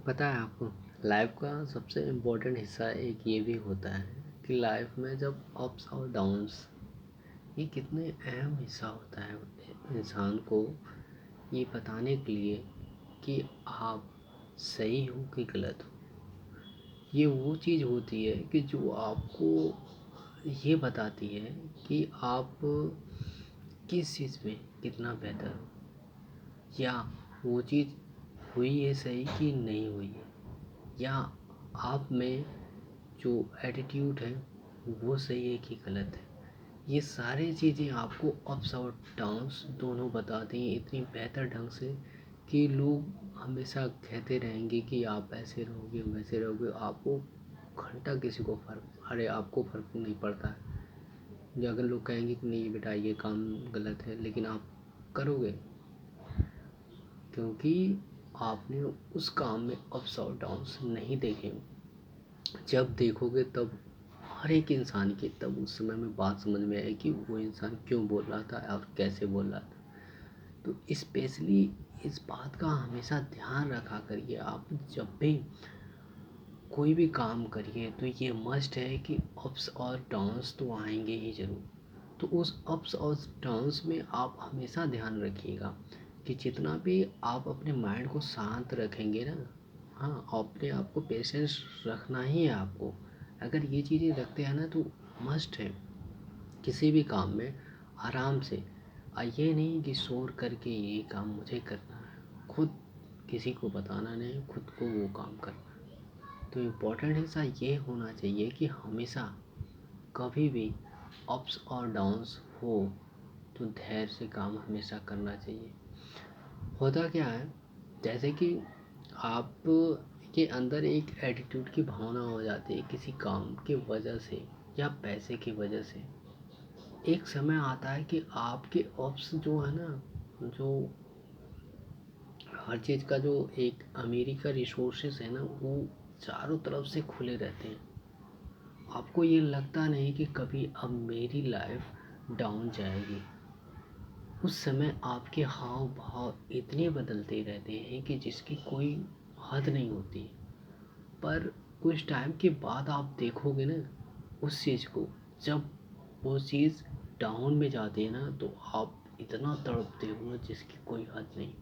पता है आपको, लाइफ का सबसे इम्पोर्टेंट हिस्सा एक ये भी होता है कि लाइफ में जब अप्स और डाउन्स, ये कितने अहम हिस्सा होता है इंसान को ये बताने के लिए कि आप सही हो कि गलत हो। ये वो चीज़ होती है कि जो आपको ये बताती है कि आप किस चीज़ में कितना बेहतर हो, या वो चीज़ हुई है सही कि नहीं हुई है, या आप में जो एटीट्यूड है वो सही है कि गलत है। ये सारी चीज़ें आपको अप्स और डाउन्स दोनों बताती हैं इतनी बेहतर ढंग से कि लोग हमेशा कहते रहेंगे कि आप ऐसे रहोगे वैसे रहोगे, आपको घंटा किसी को फ़र्क, अरे आपको फ़र्क नहीं पड़ता है। या अगर लोग कहेंगे कि नहीं बेटा ये काम गलत है, लेकिन आप करोगे क्योंकि आपने उस काम में अप्स और डाउन्स नहीं देखे। जब देखोगे तब हर एक इंसान की तब उस समय में बात समझ में आए कि वो इंसान क्यों बोल रहा था और कैसे बोल रहा था। तो स्पेशली इस बात का हमेशा ध्यान रखा करिए, आप जब भी कोई भी काम करिए तो ये मस्ट है कि अप्स और डाउन्स तो आएंगे ही ज़रूर। तो उस अप्स और डाउन्स में आप हमेशा ध्यान रखिएगा कि जितना भी आप अपने माइंड को शांत रखेंगे ना, हाँ, अपने आप को पेशेंस रखना ही है आपको। अगर ये चीज़ें रखते हैं ना तो मस्ट है किसी भी काम में आराम से। ये नहीं कि शोर करके ये काम मुझे करना है, खुद किसी को बताना नहीं, खुद को वो काम करना है। तो इम्पोर्टेंट हिस्सा ये होना चाहिए कि हमेशा कभी भी अप्स और डाउन्स हो तो धैर्य से काम हमेशा करना चाहिए। होता क्या है, जैसे कि आप के अंदर एक एटीट्यूड की भावना हो जाती है किसी काम की वजह से या पैसे की वजह से। एक समय आता है कि आपके अप्स जो है ना, जो हर चीज़ का जो एक अमीरी का रिसोर्सेस है ना, वो चारों तरफ से खुले रहते हैं। आपको ये लगता नहीं कि कभी अब मेरी लाइफ डाउन जाएगी। उस समय आपके हाव भाव इतने बदलते रहते हैं कि जिसकी कोई हद नहीं होती। पर कुछ टाइम के बाद आप देखोगे ना उस चीज़ को, जब वो चीज़ डाउन में जाती है ना तो आप इतना तड़पते हो ना जिसकी कोई हद नहीं।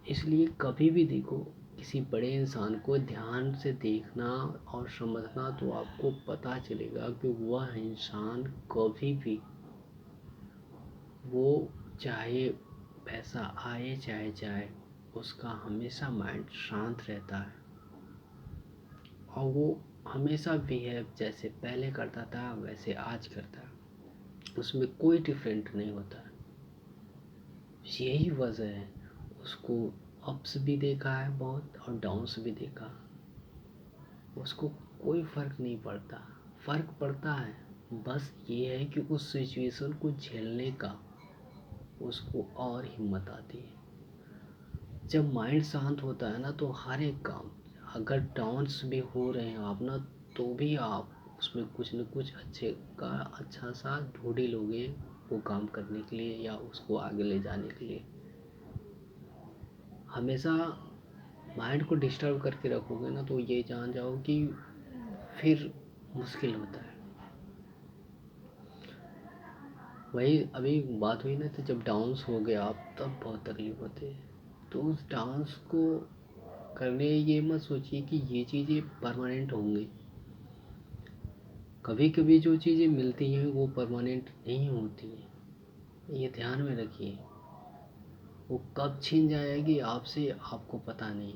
इसलिए कभी भी देखो किसी बड़े इंसान को ध्यान से देखना और समझना तो आपको पता चलेगा कि वह इंसान कभी भी, वो चाहे पैसा आए चाहे जाए, उसका हमेशा माइंड शांत रहता है और वो हमेशा बिहेव जैसे पहले करता था वैसे आज करता है। उसमें कोई डिफरेंट नहीं होता। यही वजह है उसको अप्स भी देखा है बहुत और डाउन्स भी देखा, उसको कोई फ़र्क नहीं पड़ता। फ़र्क पड़ता है बस ये है कि उस सिचुएशन को झेलने का उसको और हिम्मत आती है। जब माइंड शांत होता है ना तो हर एक काम, अगर डाउन्स भी हो रहे हैं आप ना, तो भी आप उसमें कुछ न कुछ अच्छे का अच्छा सा ढूंढ ही लोगे वो काम करने के लिए या उसको आगे ले जाने के लिए। हमेशा माइंड को डिस्टर्ब करके रखोगे ना तो ये जान जाओ कि फिर मुश्किल होता है। वही अभी बात हुई ना, तो जब डांस हो गया आप तब बहुत तकलीफ होती है। तो उस डांस को करने ये मत सोचिए कि ये चीज़ें परमानेंट होंगी। कभी कभी जो चीज़ें मिलती हैं वो परमानेंट नहीं होती हैं, ये ध्यान में रखिए। वो कब छीन जाएगी आपसे आपको पता नहीं।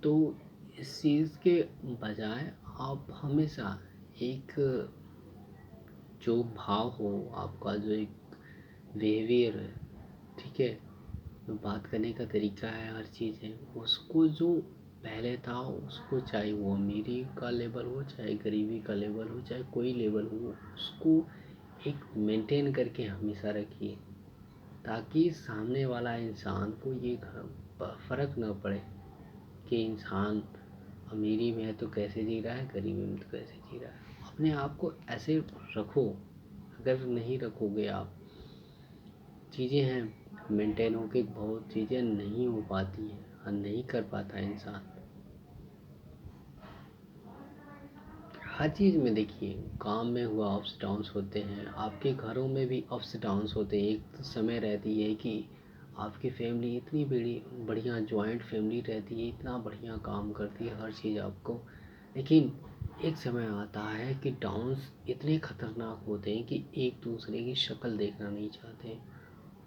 तो इस चीज़ के बजाय आप हमेशा एक जो भाव हो आपका, जो एक बिहेवियर है, ठीक है, जो बात करने का तरीका है, हर चीज़ है, उसको जो पहले था उसको, चाहे वो अमीरी का लेवल हो चाहे गरीबी का लेवल हो चाहे कोई लेवल हो, उसको एक मेंटेन करके हमेशा रखिए ताकि सामने वाला इंसान को ये फ़र्क ना पड़े कि इंसान अमीरी में है तो कैसे जी रहा है, गरीबी में तो कैसे जी रहा है। अपने आप को ऐसे रखो। अगर नहीं रखोगे आप, चीज़ें हैं मेंटेन होके बहुत चीज़ें नहीं हो पाती हैं। नहीं कर पाता इंसान। हर चीज़ में देखिए, काम में हुआ अप्स डाउन्स होते हैं, आपके घरों में भी अप्स डाउन्स होते हैं। एक तो समय रहती है कि आपकी फैमिली इतनी बड़ी बढ़िया जॉइंट फैमिली रहती है, इतना बढ़िया काम करती है हर चीज़ आपको, लेकिन एक समय आता है कि डाउन्स इतने खतरनाक होते हैं कि एक दूसरे की शक्ल देखना नहीं चाहते।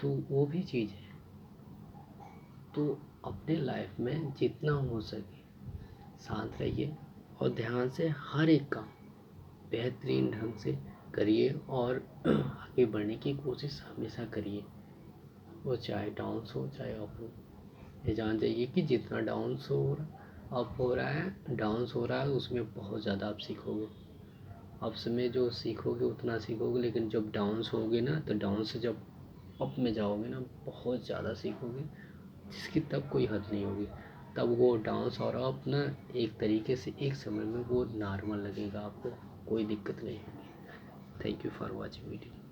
तो वो भी चीज़ है। तो अपने लाइफ में जितना हो सके शांत रहिए और ध्यान से हर एक काम बेहतरीन ढंग से करिए और आगे बढ़ने की कोशिश हमेशा करिए। वो चाहे डाउन्स हो चाहे अप हो, ये जान जाइए कि जितना डाउन्स हो रहा अप हो रहा है डाउन्स हो रहा है उसमें बहुत ज़्यादा आप सीखोगे। अप्स में जो सीखोगे उतना सीखोगे, लेकिन जब डाउन्स होगे ना तो डाउन से जब अप में जाओगे ना बहुत ज़्यादा सीखोगे, जिसकी तब कोई हद नहीं होगी। तब वो डाउन्स और अप ना एक तरीके से एक समय में वो नॉर्मल लगेगा आपको, कोई दिक्कत नहीं होगी। Thank you for watching video.